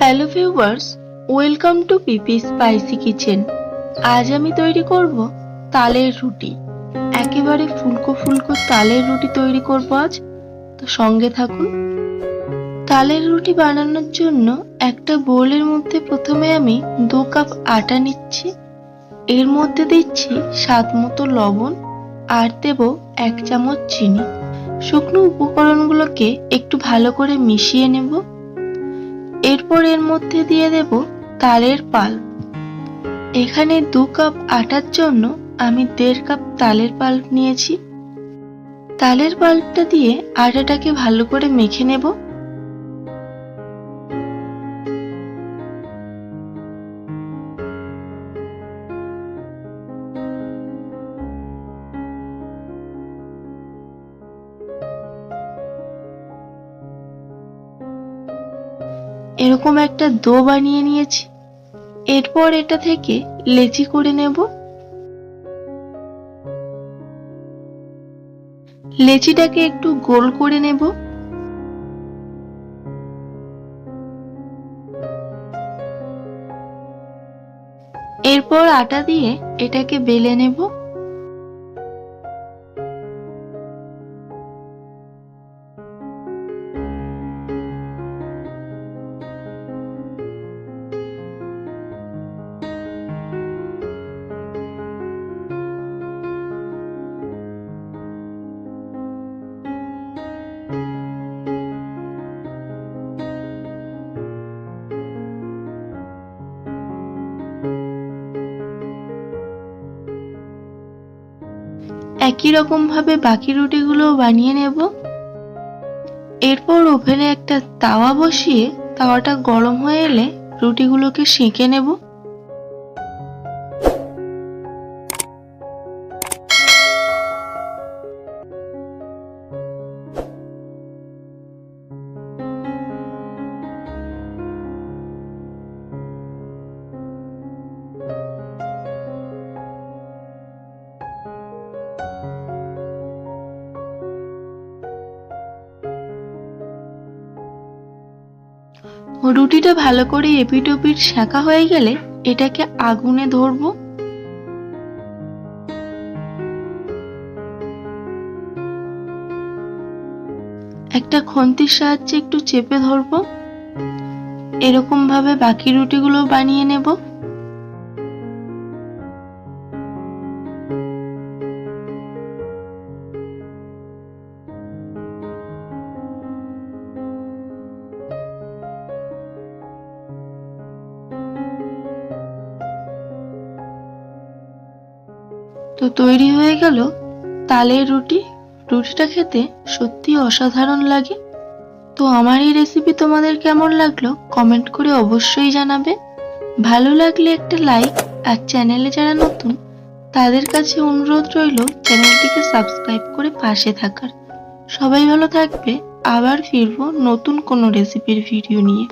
Hello viewers, welcome to PP Spicy Kitchen. আজ আমি তৈরি করব তালের রুটি। একেবারে ফুলকো ফুলকো তালের রুটি তৈরি করব আজ, তো সঙ্গে থাকুন। তালের রুটি বানানোর জন্য একটা বোলের মধ্যে প্রথমে আমি 2 কাপ আটা নিচ্ছি। এর মধ্যে দিচ্ছি স্বাদ মতো লবণ আর দেব 1 চামচ চিনি। শুকনো উপকরণগুলোকে একটু ভালো করে মিশিয়ে নেব। এরপর এর মধ্যে দিয়ে দেব তালের পাল্প। এখানে 2 কাপ আটার জন্য আমি 1.5 কাপ তালের পাল্প নিয়েছি। তালের পাল্পটা দিয়ে আটাটাকে ভালো করে মেখে নেব। এরকম একটা ডো বানিয়ে নিয়েছি। এরপর এটা থেকে লেচি করে নেব। লেচিটাকে একটু গোল করে নেব। এরপর আটা দিয়ে এটাকে বেলে নেব। একই রকম ভাবে বাকি রুটিগুলো বানিয়ে নেব। এরপর ওভেনে একটা তাওয়া বসিয়ে তাওয়াটা গরম হয়ে এলে রুটিগুলোকে সেঁকে নেব। রুটিটা ভালো করে এপিট ওপিট সেঁকা হয়ে গেলে এটাকে আগুনে ধরবো। একটা খুন্তির সাহায্যে একটু চেপে ধরবো। এরকম ভাবে বাকি রুটিগুলো বানিয়ে নেব। তো তৈরি হয়ে গেল তালের রুটি। রুটিটা খেতে সত্যি অসাধারণ লাগে। তো আমার এই রেসিপি তোমাদের কেমন লাগলো কমেন্ট করে অবশ্যই জানাবে। ভালো লাগলে একটা লাইক, আর চ্যানেলে যারা নতুন তাদের কাছে অনুরোধ রইল চ্যানেলটিকে সাবস্ক্রাইব করে পাশে থাকার। সবাই ভালো থাকবে। আবার ফিরবো নতুন কোনো রেসিপির ভিডিও নিয়ে।